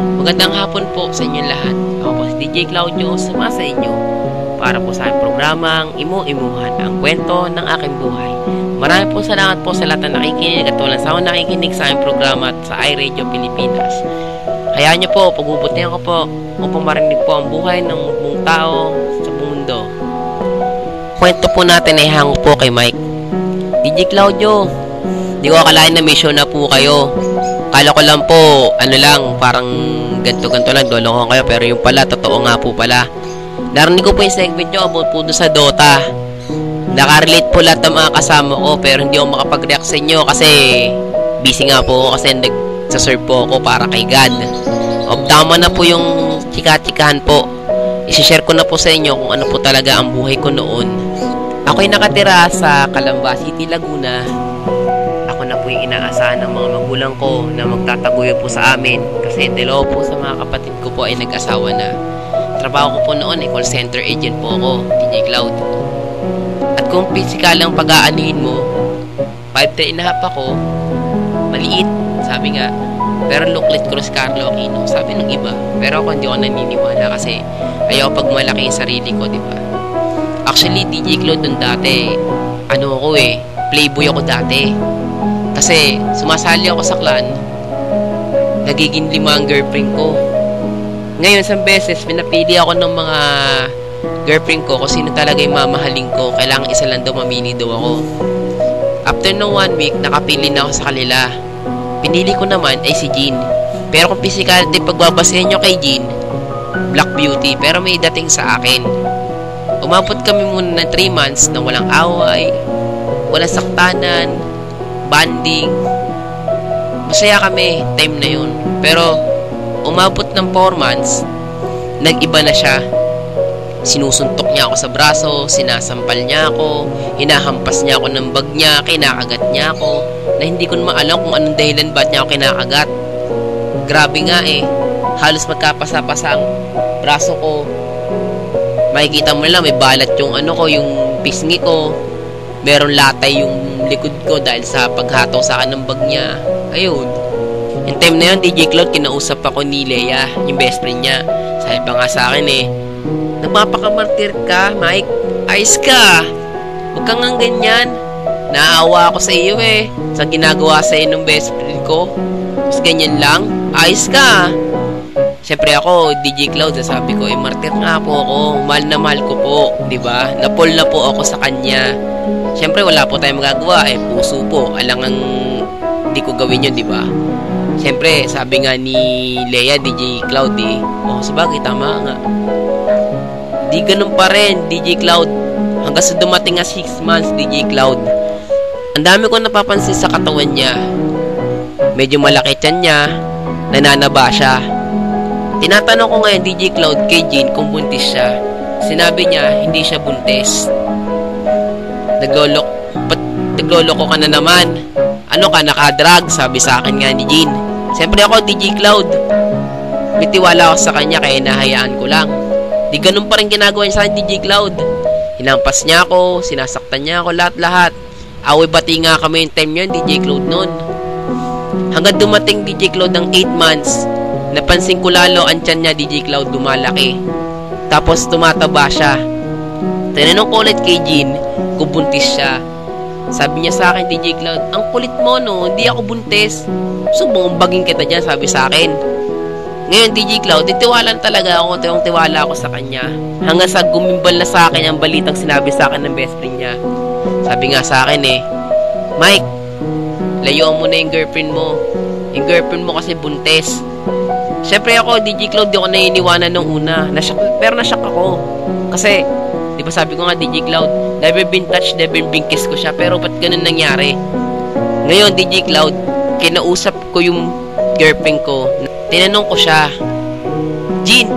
Magandang hapon po sa inyong lahat. Ako po si DJ Claudio, suma sa inyo para po sa aking programang Imu-Imuhan, ang kwento ng aking buhay. Marami po salamat po sa lahat na nakikinig at walang sawang nakikinig sa aking programa at sa iRadio Pilipinas. Hayaan niyo po, pagbubutihan ko po upang marinig po ang buhay ng buong tao sa buong mundo. Kwento po natin ay hango po kay Mike. DJ Claudio, di ko akalain na may show na po kayo. Kala ko lang po, parang ganto-ganto lang, dolongan kayo. Pero yung pala, totoo nga po pala. Narinig ko po yung segment nyo about po doon sa Dota. Nakarelate po lahat ng mga kasama ko, pero hindi ako makapag-react sa inyo kasi busy nga po ako kasi nagsaserve po ako para kay God. Tama na po yung chika-chikahan po. Isishare ko na po sa inyo kung ano po talaga ang buhay ko noon. Ako'y nakatira sa Calamba City, Laguna. Ako na po yung inaasahan ng mga magulang ko na magtataguyo po sa amin kasi dalawa po sa mga kapatid ko po ay nag-asawa na. Trabaho ko po noon ay call center agent po ako, DJ Cloud. At kung physical ang pag-aanihin mo, 5'3" ako, maliit, sabi nga. Pero luklit Cruz Carlo Aquino, sabi ng iba. Pero ako hindi ako naniniwala kasi ayaw pag malaki yung sarili ko, di ba? Actually, DJ Cloud dun dati, playboy ako dati. Kasi sumasali ako sa clan, nagiging 5 ang girlfriend ko. Ngayon, isang beses, pinapili ako ng mga girlfriend ko kung sino talaga yung mamahalin ko. Kailangan isa lang daw, mamili daw ako. After ng 1 week, nakapili na ako sa kanila. Pinili ko naman ay si Jean. Pero kung physicality, pagbabasehan nyo kay Jean, Black Beauty, pero may dating sa akin. Umabot kami muna ng 3 months na walang away, walang saktanan, banding. Masaya kami, time na yun. Pero, umabot ng 4 months, nag-iba na siya. Sinusuntok niya ako sa braso, sinasampal niya ako, hinahampas niya ako ng bag niya, kinakagat niya ako, na hindi ko naman alam kung anong dahilan ba't niya ako kinakagat. Grabe nga halos magkapasa-pasa ang braso ko. Makikita mo lang, may balat yung yung pisngi ko. Meron latay yung likod ko dahil sa paghataw sa akin ng bag niya. Ayun. Yung time na yun, DJ Cloud, kinausap ako ni Leia, yung best friend niya. Sabi pa nga sa akin nagpapakamartir ka, Mike. Ayos ka. Huwag kang nga ganyan. Naawa ako sa iyo sa ginagawa sa iyo ng best friend ko. Mas ganyan lang. Ayos ka. Siyempre ako, DJ Cloud, sabi ko, martir nga po ako. Mahal na mahal ko po. Diba? Napol na po ako sa kanya. Siyempre, wala po tayong magagawa. Puso po. Alangang di ko gawin yun, diba? Siyempre, sabi nga ni Leia, DJ Cloud, sabagay, tama nga. Di ganun pa rin, DJ Cloud. Hanggang sa dumating nga 6 months, DJ Cloud. Ang dami ko napapansin sa katawan niya. Medyo malaki tiyan niya. Nananaba siya. Tinatanong ko ngayon, DJ Cloud, kay Jean kung buntis siya. Sinabi niya, hindi siya buntis. Nagloloko ka na naman. Ano ka, nakadrag? Sabi sa akin nga ni Jean. Siyempre ako, DJ Cloud. May tiwala ako sa kanya, kaya nahayaan ko lang. Di ganun pa rin ginagawa niya sa akin, DJ Cloud. Hinampas niya ako, sinasaktan niya ako, lahat-lahat. Away-bati nga kami yung time yun, DJ Cloud nun. Hanggang dumating, DJ Cloud, ng 8 months, napansin ko lalo ang tiyan niya, DJ Cloud, dumalaki. Tapos tumataba siya. Tinanong ko ulit kay Jean kung buntis siya. Sabi niya sa akin, DJ Cloud, ang kulit mo, hindi ako buntis. Subumbagin kita dyan, sabi sa akin. Ngayon, DJ Cloud, tiwala talaga ako, tiwala ako sa kanya. Hanggang sa gumimbal na sa akin ang balitang sinabi sa akin ng best friend niya. Sabi nga sa akin Mike, layo mo na yung girlfriend mo. Yung girlfriend mo kasi buntis. Siyempre ako, DJ Cloud, di ako naiiniwanan nung una. Pero nasyak ako. Kasi, di ba sabi ko nga, DJ Cloud, never been touched, never been kissed ko siya. Pero ba't ganun nangyari? Ngayon, DJ Cloud, kinausap ko yung girlfriend ko. Tinanong ko siya, Jean,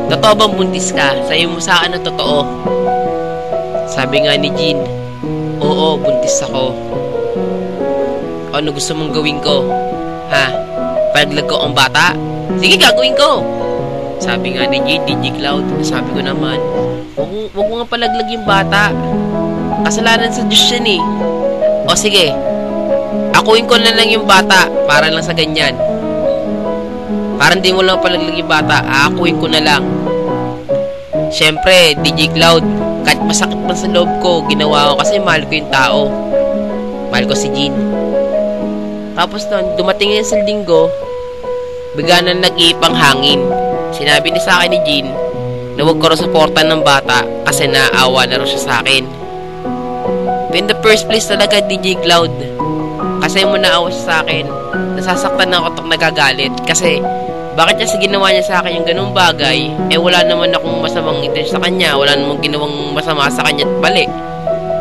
totoo bang buntis ka? Sabi mo sa akin na totoo. Sabi nga ni Jean, oo, buntis ako. Ano gusto mong gawin ko? Palaglag ko ang bata? Sige, gagawin ko. Sabi nga ni Jean, DJ Cloud, sabi ko naman, wag mo nga palaglag yung bata. Kasalanan sa Diyos yan O sige, akuin ko na lang yung bata para lang sa ganyan. Parang di mo lang palaglagi bata, aakuin ko na lang. Siyempre, DJ Cloud, kahit masakit man sa loob ko, ginawa ko kasi mahal ko yung tao. Mahal ko si Jean. Tapos nun, dumating yung sa linggo, bigla na nag-iipang hangin. Sinabi niya sa akin ni Jean na huwag ko rin supportan ng bata kasi naawa na rin siya sa akin. But in the first place talaga, DJ Cloud, kasi mo naawa siya sa akin, nasasaktan na ako at nagagalit kasi bakit niya ginawa niya sa akin yung ganung bagay, wala naman akong masamang intention sa kanya, wala namang ginawang masama sa kanya at bali.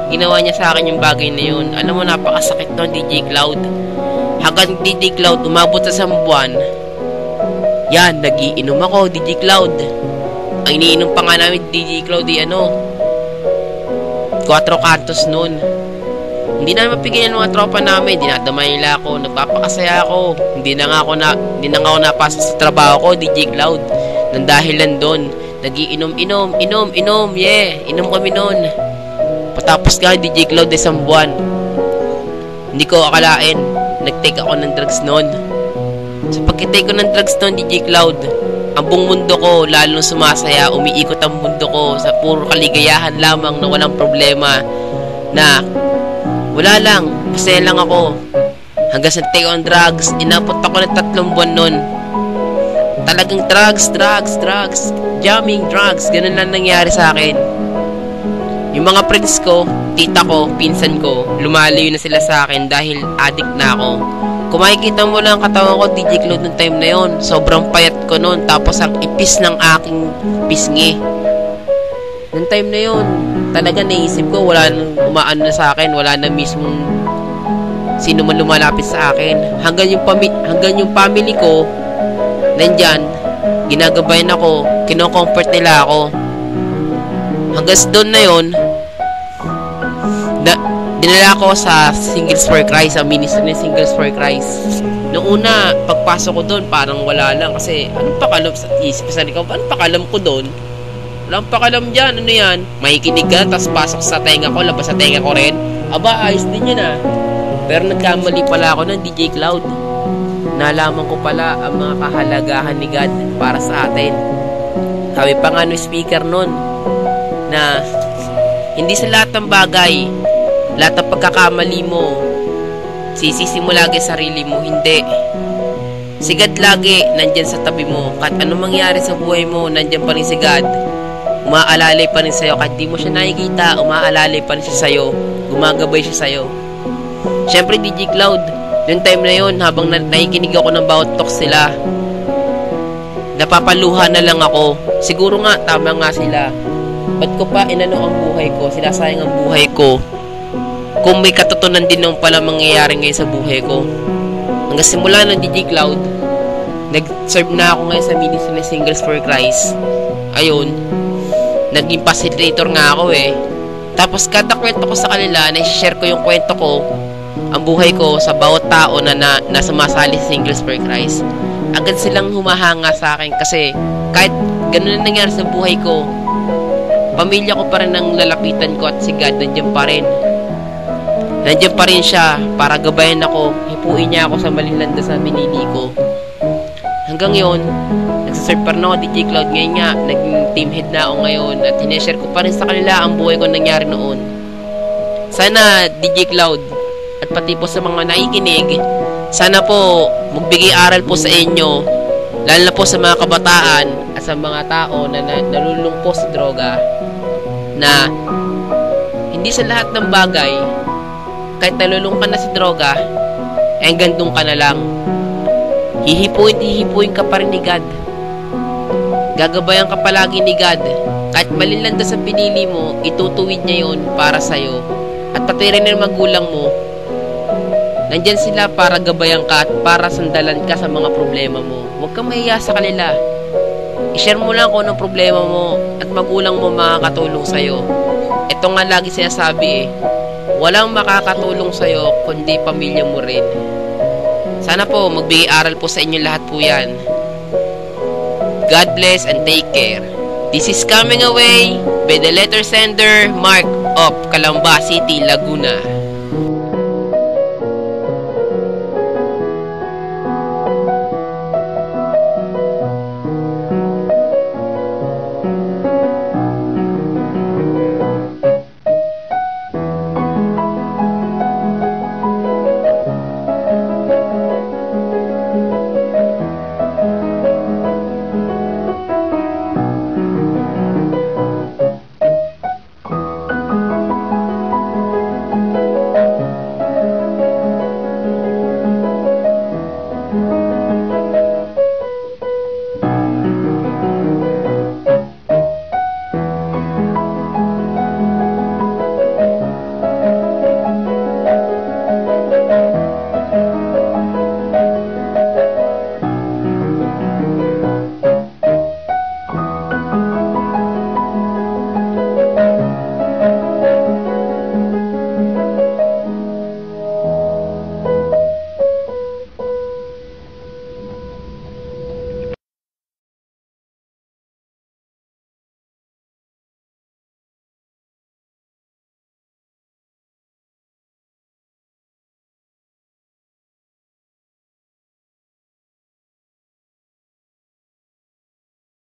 Ginawa niya sa akin yung bagay na yun. Alam mo, napakasakit nun, DJ Cloud. Hanggang DJ Cloud, umabot sa 1 buwan, yan, nagiinom ako, DJ Cloud. Ang iniinom pa nga namin, DJ Cloud, 4 Cantos nun. Hindi na mapigilan ng mga tropa namin, dinadamay nila ako, nagpapakasaya ako. Hindi na nga ako napasok sa trabaho ko, DJ Cloud. Nang dahilan doon, nagiinom, inom kami noon. Patapos nga, DJ Cloud, 1 buwan. Hindi ko akalain, nag-take ako ng drugs noon. Sa pag-take ko ng drugs noon, DJ Cloud, ang buong mundo ko, lalong sumasaya, umiikot ang mundo ko sa puro kaligayahan lamang na walang problema. Na wala lang, masaya lang ako. Hanggang sa take on drugs, inapot ako ng 3 buwan nun. Talagang drugs, jamming drugs, ganun lang nangyari sa akin. Yung mga friends ko, tita ko, pinsan ko, lumalayo na sila sa akin dahil addict na ako. Kung makikita mo lang ang katawan ko, DJ Cloud, nung time na yon, sobrang payat ko nun, tapos ang ipis ng aking pisngi. Nung time na yon, talaga naisip ko, wala nang umaano na sa akin, wala na mismong sino man lumalapit sa akin. Hanggang yung family ko, nandyan, ginagabayan ako, kinocomfort nila ako. Hanggang doon na yon, dinala ko sa Singles for Christ, sa ministry ng Singles for Christ. Noong una, pagpasok ko doon, parang wala lang kasi anong pakalam sa isip sa ikaw, anong pakalam ko doon? Walang pakalam dyan, ano yan? Makikinig ka, tapos pasok sa tenga ko, labas sa tenga ko rin. Aba, ayos din yun ah. Pero nagkamali pala ako ng DJ Cloud. Nalaman ko pala ang mga kahalagahan ni God para sa atin. Sabi pa nga no speaker nun, na hindi sa lahat ng bagay, lahat ng pagkakamali mo, sisisi mo lagi sarili mo. Hindi. Si God lagi nandyan sa tabi mo. Kahit anong mangyari sa buhay mo, nandyan pa rin si God. Umaalalay pa rin sa'yo. Kahit di mo siya nakikita, umaalalay pa rin siya sa'yo. Gumagabay siya sa'yo. Siyempre, DJ Cloud, yung time na yun, habang nakikinig ako ng bawat talks sila, napapaluha na lang ako. Siguro nga, tama nga sila. Ba't ko pa inano ang buhay ko? Sinasayang ang buhay ko kung may katotohanan din nung pala mangyayari ngayon sa buhay ko. Hanggang simula ng DJ Cloud, nag-serve na ako ngayon sa ministry ng Singles for Christ. Ayun, naging facilitator nga ako eh. Tapos kada kwento ko sa kanila, na-share ko yung kwento ko, ang buhay ko sa bawat tao na sumasali sa Singles for Christ. Agad silang humahanga sa akin kasi kahit ganun na nangyari sa buhay ko, pamilya ko pa rin ang lalapitan ko at si God nandiyan pa rin. Nandiyan pa rin siya para gabayan ako, hipuin niya ako sa maling landas na binili ko. Hanggang yun, nagsaserve pa rin ako DJ Cloud. Ngayon nga, naging team head na ako ngayon at hineshare ko pa rin sa kanila ang buhay ko nangyari noon. Sana DJ Cloud at pati po sa mga nakikinig, sana po magbigay aral po sa inyo, lalo na po sa mga kabataan at sa mga tao na nalulungkot sa droga, na hindi sa lahat ng bagay, kahit nalulung ka na sa droga, hanggang doon ka na lang. Hihipuin ka pa rin ni God. Gagabayan ka palagi ni God. Kahit malinlandas ang pinili mo, itutuwid niya yun para sa'yo. At pati rin ng magulang mo, nandyan sila para gabayan ka at para sandalan ka sa mga problema mo. Huwag kang mahiya sa kanila. I-share mo lang kung anong problema mo at magulang mo makakatulong sa'yo. Ito nga lagi sinasabi eh, walang makakatulong sa'yo kundi pamilya mo rin. Sana po magbigay aral po sa inyo lahat po yan. God bless and take care. This is coming away by the letter sender Mark of Calamba City, Laguna.